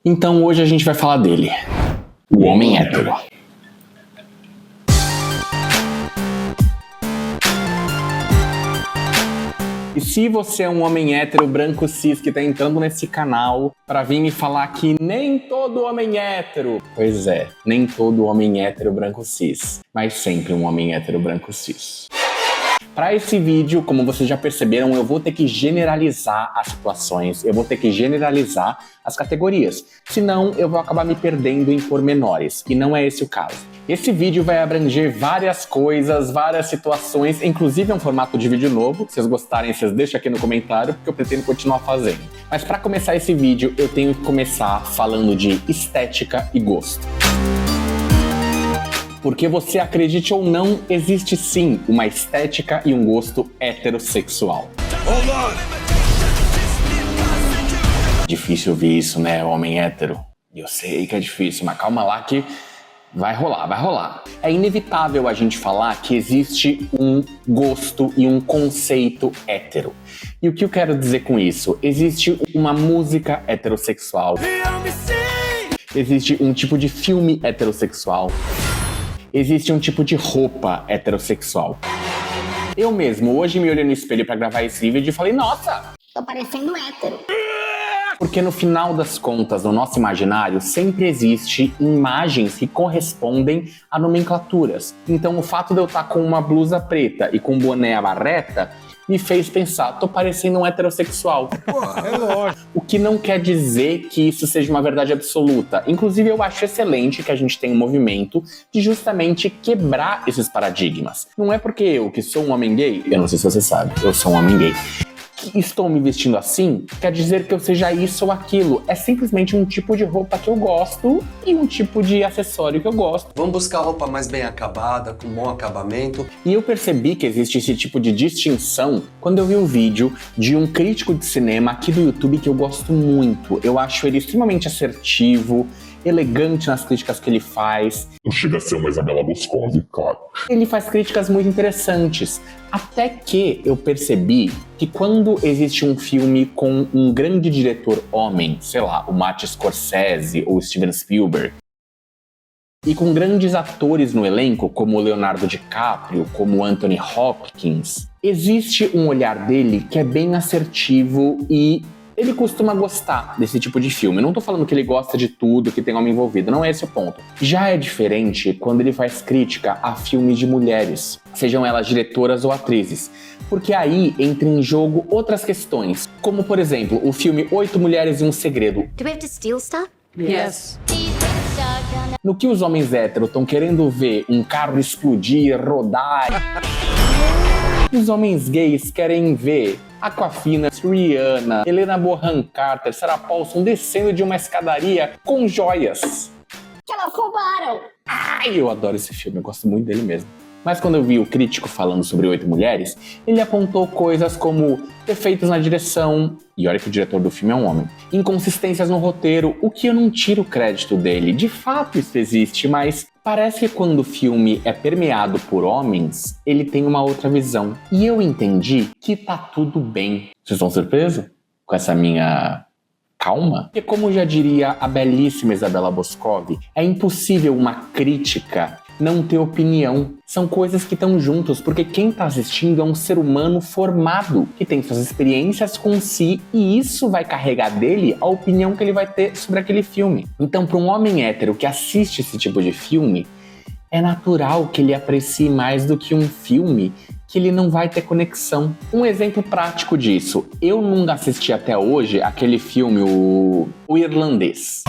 Então hoje a gente vai falar dele, o homem hétero. E se você é um homem hétero, branco, cis, que tá entrando nesse canal pra vir me falar que nem todo homem hétero... Pois é, nem todo homem hétero, branco, cis, mas sempre um homem hétero, branco, cis. Para esse vídeo, como vocês já perceberam, eu vou ter que generalizar as situações, eu vou ter que generalizar as categorias, senão eu vou acabar me perdendo em pormenores, e não é esse o caso. Esse vídeo vai abranger várias coisas, várias situações, inclusive é um formato de vídeo novo. Se vocês gostarem, vocês deixam aqui no comentário, porque eu pretendo continuar fazendo. Mas para começar esse vídeo, eu tenho que começar falando de estética e gosto. Porque você acredite ou não, existe sim uma estética e um gosto heterossexual. Difícil ouvir isso, né, homem hétero? Eu sei que é difícil, mas calma lá que vai rolar, vai rolar. É inevitável a gente falar que existe um gosto e um conceito hétero. E o que eu quero dizer com isso? Existe uma música heterossexual. Existe um tipo de filme heterossexual. Existe um tipo de roupa heterossexual. Eu mesmo, hoje me olhei no espelho pra gravar esse vídeo e falei, nossa, tô parecendo hétero. Porque no final das contas, no nosso imaginário, sempre existe imagens que correspondem a nomenclaturas. Então o fato de eu estar com uma blusa preta e com um boné à barreta me fez pensar, tô parecendo um heterossexual. É lógico. O que não quer dizer que isso seja uma verdade absoluta. Inclusive, eu acho excelente que a gente tenha um movimento de justamente quebrar esses paradigmas. Não é porque eu, que sou um homem gay, eu não sei se você sabe, eu sou um homem gay, que estou me vestindo assim, quer dizer que eu seja isso ou aquilo. É simplesmente um tipo de roupa que eu gosto e um tipo de acessório que eu gosto. Vamos buscar roupa mais bem acabada, com bom acabamento. E eu percebi que existe esse tipo de distinção quando eu vi um vídeo de um crítico de cinema aqui do YouTube que eu gosto muito. Eu acho ele extremamente assertivo, elegante nas críticas que ele faz. Não chega a ser uma Isabela Boscov, claro. Ele faz críticas muito interessantes. Até que eu percebi que quando existe um filme com um grande diretor homem, sei lá, o Martin Scorsese ou Steven Spielberg, e com grandes atores no elenco, como o Leonardo DiCaprio, como o Anthony Hopkins, existe um olhar dele que é bem assertivo e ele costuma gostar desse tipo de filme. Eu não tô falando que ele gosta de tudo, que tem homem envolvido, não é esse o ponto. Já é diferente quando ele faz crítica a filmes de mulheres, sejam elas diretoras ou atrizes. Porque aí entra em jogo outras questões, como por exemplo, o filme 8 Mulheres e um Segredo. Do we have to steal stuff? Yes. No que os homens héteros estão querendo ver um carro explodir, rodar. Os homens gays querem ver Aquafina, Rihanna, Helena Bonham Carter, Sarah Paulson descendo de uma escadaria com joias. Que elas roubaram! Ai, eu adoro esse filme, eu gosto muito dele mesmo. Mas quando eu vi o crítico falando sobre 8 Mulheres, ele apontou coisas como defeitos na direção, e olha que o diretor do filme é um homem, inconsistências no roteiro, o que eu não tiro o crédito dele. De fato isso existe, mas parece que quando o filme é permeado por homens, ele tem uma outra visão. E eu entendi que tá tudo bem. Vocês estão surpresos com essa minha calma? Porque como já diria a belíssima Isabela Boscov, é impossível uma crítica não ter opinião. São coisas que estão juntos, porque quem está assistindo é um ser humano formado, que tem suas experiências com si, e isso vai carregar dele a opinião que ele vai ter sobre aquele filme. Então, para um homem hétero que assiste esse tipo de filme, é natural que ele aprecie mais do que um filme que ele não vai ter conexão. Um exemplo prático disso, eu nunca assisti até hoje aquele filme, o Irlandês.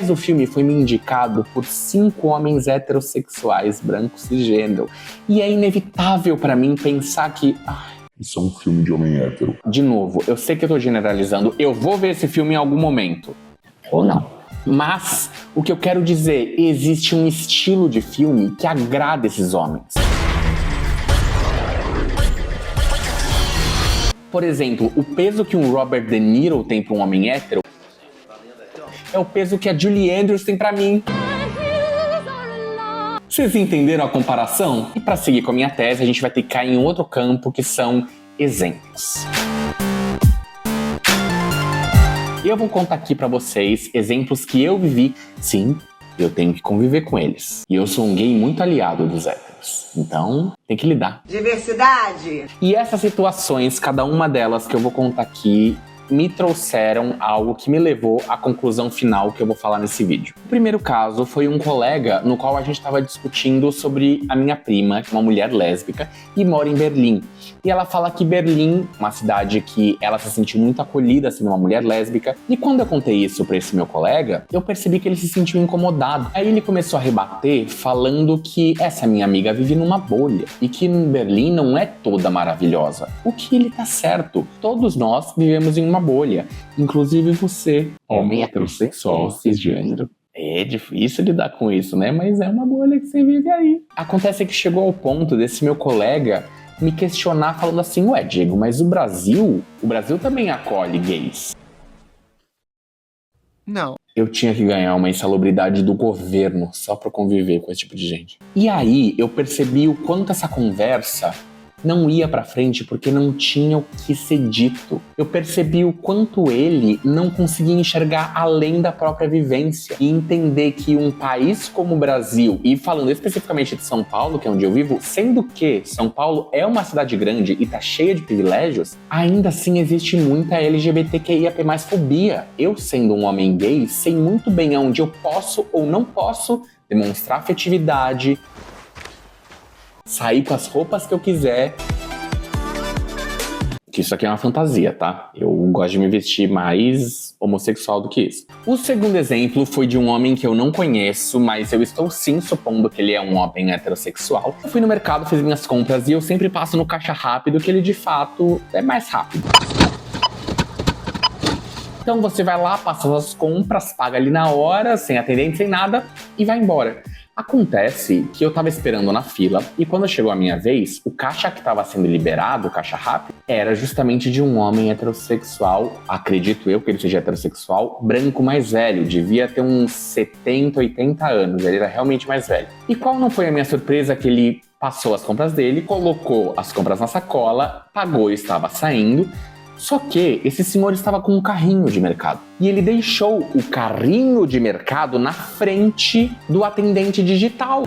O filme foi me indicado por 5 homens heterossexuais, brancos e cisgênero. E é inevitável pra mim pensar que... Isso é um filme de homem hétero. De novo, eu sei que eu tô generalizando, eu vou ver esse filme em algum momento. Ou não. Mas, o que eu quero dizer, existe um estilo de filme que agrada esses homens. Por exemplo, o peso que um Robert De Niro tem pra um homem hétero é o peso que a Julie Andrews tem pra mim. Vocês entenderam a comparação? E para seguir com a minha tese, a gente vai ter que cair em outro campo, que são exemplos. Eu vou contar aqui pra vocês exemplos que eu vivi. Sim, eu tenho que conviver com eles. E eu sou um gay muito aliado dos héteros. Então, tem que lidar. Diversidade! E essas situações, cada uma delas que eu vou contar aqui, me trouxeram algo que me levou à conclusão final que eu vou falar nesse vídeo. O primeiro caso foi um colega no qual a gente estava discutindo sobre a minha prima, que é uma mulher lésbica, e mora em Berlim. E ela fala que Berlim, uma cidade que ela se sentiu muito acolhida sendo uma mulher lésbica. E quando eu contei isso pra esse meu colega, eu percebi que ele se sentiu incomodado. Aí ele começou a rebater falando que essa minha amiga vive numa bolha e que Berlim não é toda maravilhosa. O que ele tá certo. Todos nós vivemos em uma bolha. Inclusive você, homem heterossexual, cisgênero. É difícil lidar com isso, né? Mas é uma bolha que você vive aí. Acontece que chegou ao ponto desse meu colega me questionar falando assim, ué, Diego, mas o Brasil também acolhe gays. Não. Eu tinha que ganhar uma insalubridade do governo só pra conviver com esse tipo de gente. E aí eu percebi o quanto essa conversa não ia pra frente porque não tinha o que ser dito. Eu percebi o quanto ele não conseguia enxergar além da própria vivência e entender que um país como o Brasil, e falando especificamente de São Paulo, que é onde eu vivo, sendo que São Paulo é uma cidade grande e tá cheia de privilégios, ainda assim existe muita LGBTQIAP+ fobia. Eu, sendo um homem gay, sei muito bem aonde eu posso ou não posso demonstrar afetividade, sair com as roupas que eu quiser. Que isso aqui é uma fantasia, tá? Eu gosto de me vestir mais homossexual do que isso. O segundo exemplo foi de um homem que eu não conheço, mas eu estou sim supondo que ele é um homem heterossexual. Eu fui no mercado, fiz minhas compras e eu sempre passo no caixa rápido, que ele de fato é mais rápido. Então você vai lá, passa as compras, paga ali na hora, sem atendente, sem nada, e vai embora. Acontece que eu tava esperando na fila e quando chegou a minha vez, o caixa que tava sendo liberado, o caixa rápido, era justamente de um homem heterossexual, acredito eu que ele seja heterossexual, branco mais velho, devia ter uns 70, 80 anos, ele era realmente mais velho. E qual não foi a minha surpresa que ele passou as compras dele, colocou as compras na sacola, pagou e estava saindo. Só que esse senhor estava com um carrinho de mercado. E ele deixou o carrinho de mercado na frente do atendente digital.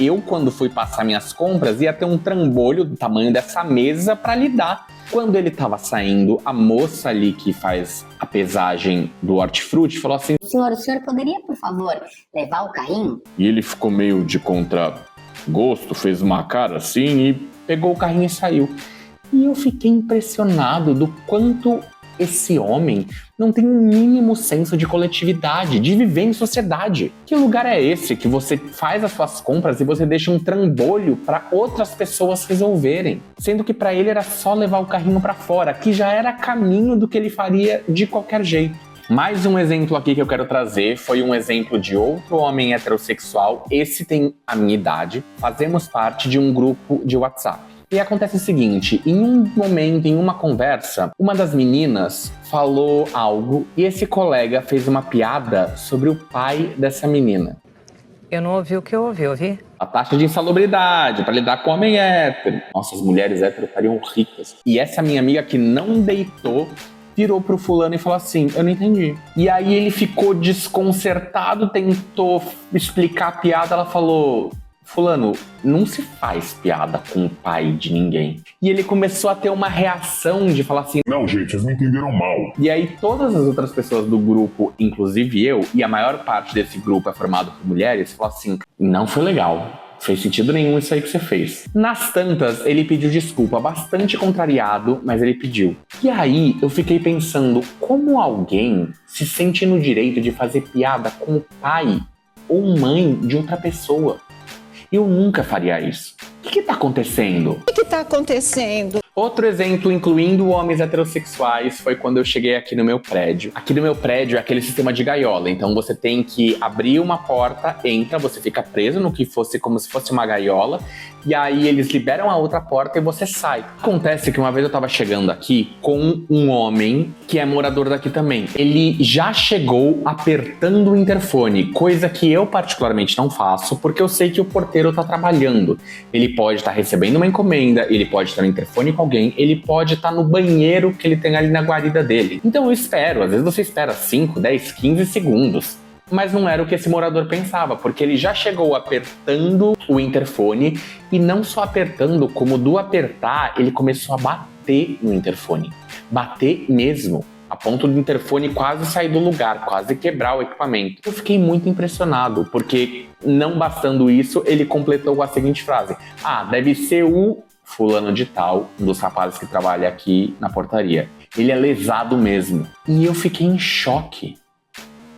Eu, quando fui passar minhas compras, ia ter um trambolho do tamanho dessa mesa para lidar. Quando ele estava saindo, a moça ali que faz a pesagem do hortifruti falou assim: O senhor poderia, por favor, levar o carrinho? E ele ficou meio de contragosto, fez uma cara assim e pegou o carrinho e saiu. E eu fiquei impressionado do quanto esse homem não tem um mínimo senso de coletividade, de viver em sociedade. Que lugar é esse que você faz as suas compras e você deixa um trambolho para outras pessoas resolverem? Sendo que para ele era só levar o carrinho para fora, que já era caminho do que ele faria de qualquer jeito. Mais um exemplo aqui que eu quero trazer foi um exemplo de outro homem heterossexual. Esse tem a minha idade. Fazemos parte de um grupo de WhatsApp. E acontece o seguinte, em um momento, em uma conversa, uma das meninas falou algo e esse colega fez uma piada sobre o pai dessa menina. Eu não ouvi o que eu ouvi? A taxa de insalubridade para lidar com homem hétero. Nossa, as mulheres hétero estariam ricas. E essa minha amiga que não deitou virou pro fulano e falou assim, eu não entendi. E aí ele ficou desconcertado, tentou explicar a piada, ela falou, fulano, não se faz piada com o pai de ninguém. E ele começou a ter uma reação de falar assim, não, gente, vocês me entenderam mal. E aí todas as outras pessoas do grupo, inclusive eu, e a maior parte desse grupo é formado por mulheres, falou assim, não foi legal. Fez sentido nenhum isso aí que você fez. Nas tantas, ele pediu desculpa, bastante contrariado, mas ele pediu. E aí, eu fiquei pensando, como alguém se sente no direito de fazer piada com o pai ou mãe de outra pessoa? Eu nunca faria isso. O que tá acontecendo? O que tá acontecendo? Outro exemplo, incluindo homens heterossexuais, foi quando eu cheguei aqui no meu prédio. Aqui no meu prédio é aquele sistema de gaiola, então você tem que abrir uma porta, entra, você fica preso no que fosse como se fosse uma gaiola, e aí eles liberam a outra porta e você sai. Acontece que uma vez eu tava chegando aqui com um homem que é morador daqui também. Ele já chegou apertando o interfone, coisa que eu particularmente não faço, porque eu sei que o porteiro tá trabalhando. Ele Ele pode estar recebendo uma encomenda, ele pode estar no interfone com alguém, ele pode estar no banheiro que ele tem ali na guarida dele. Então eu espero, às vezes você espera 5, 10, 15 segundos. Mas não era o que esse morador pensava, porque ele já chegou apertando o interfone e não só apertando, como do apertar, ele começou a bater no interfone. Bater mesmo, a ponto do interfone quase sair do lugar, quase quebrar o equipamento. Eu fiquei muito impressionado, porque não bastando isso, ele completou com a seguinte frase: "Ah, deve ser o fulano de tal, um dos rapazes que trabalha aqui na portaria. Ele é lesado mesmo." E eu fiquei em choque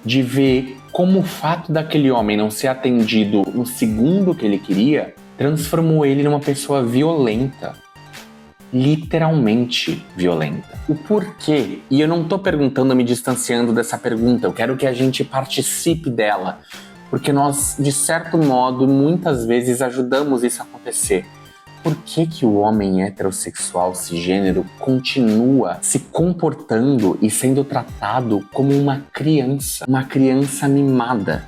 de ver como o fato daquele homem não ser atendido no segundo que ele queria transformou ele numa pessoa violenta. Literalmente violenta. O porquê? E eu não tô perguntando, me distanciando dessa pergunta, eu quero que a gente participe dela, porque nós, de certo modo, muitas vezes ajudamos isso a acontecer. Por que que o homem heterossexual cisgênero continua se comportando e sendo tratado como uma criança mimada?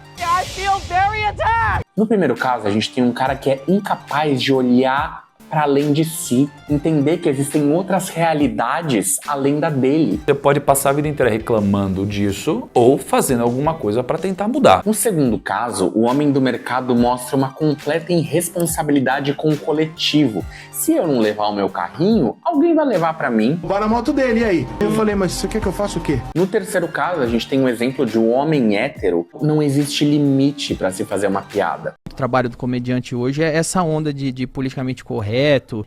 No primeiro caso, a gente tem um cara que é incapaz de olhar para além de si, entender que existem outras realidades além da dele. Você pode passar a vida inteira reclamando disso ou fazendo alguma coisa para tentar mudar. No segundo caso, o homem do mercado mostra uma completa irresponsabilidade com o coletivo. Se eu não levar o meu carrinho, alguém vai levar para mim. Vai na moto dele, e aí? Eu falei, mas você quer que eu faça o quê? No terceiro caso, a gente tem um exemplo de um homem hétero. Não existe limite para se fazer uma piada. O trabalho do comediante hoje é essa onda de politicamente correto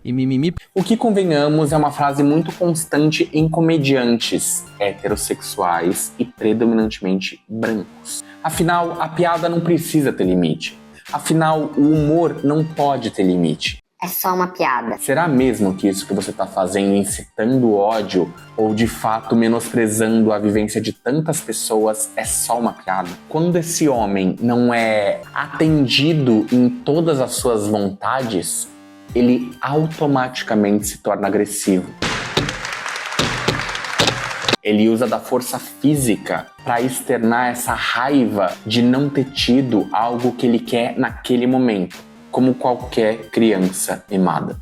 e mimimi. O que, convenhamos, é uma frase muito constante em comediantes heterossexuais e predominantemente brancos. Afinal, a piada não precisa ter limite. Afinal, o humor não pode ter limite. É só uma piada. Será mesmo que isso que você está fazendo, incitando ódio ou de fato menosprezando a vivência de tantas pessoas, é só uma piada? Quando esse homem não é atendido em todas as suas vontades, ele automaticamente se torna agressivo. Ele usa da força física para externar essa raiva de não ter tido algo que ele quer naquele momento, como qualquer criança mimada.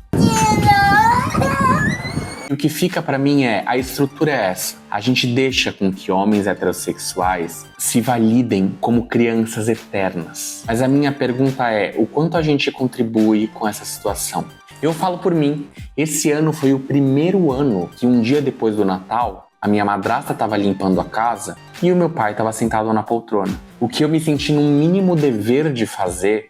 E o que fica para mim é, a estrutura é essa. A gente deixa com que homens heterossexuais se validem como crianças eternas. Mas a minha pergunta é, o quanto a gente contribui com essa situação? Eu falo por mim, esse ano foi o primeiro ano que um dia depois do Natal, a minha madrasta estava limpando a casa e o meu pai estava sentado na poltrona. O que eu me senti num mínimo dever de fazer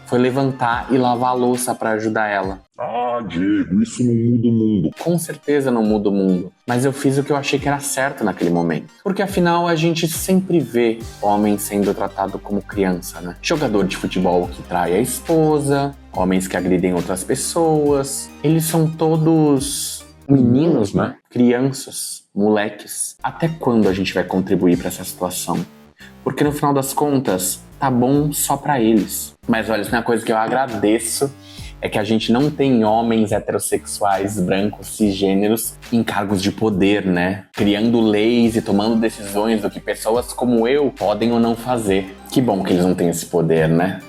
foi levantar e lavar a louça para ajudar ela. Ah, Diego, isso não muda o mundo. Com certeza não muda o mundo, mas eu fiz o que eu achei que era certo naquele momento. Porque afinal a gente sempre vê homens sendo tratados como criança, né? Jogador de futebol que trai a esposa, homens que agridem outras pessoas. Eles são todos meninos, né? Crianças, moleques. Até quando a gente vai contribuir para essa situação? Porque no final das contas, tá bom só pra eles. Mas olha, isso é uma coisa que eu agradeço, é que a gente não tem homens heterossexuais, brancos, cisgêneros em cargos de poder, né? Criando leis e tomando decisões do que pessoas como eu podem ou não fazer. Que bom que eles não têm esse poder, né?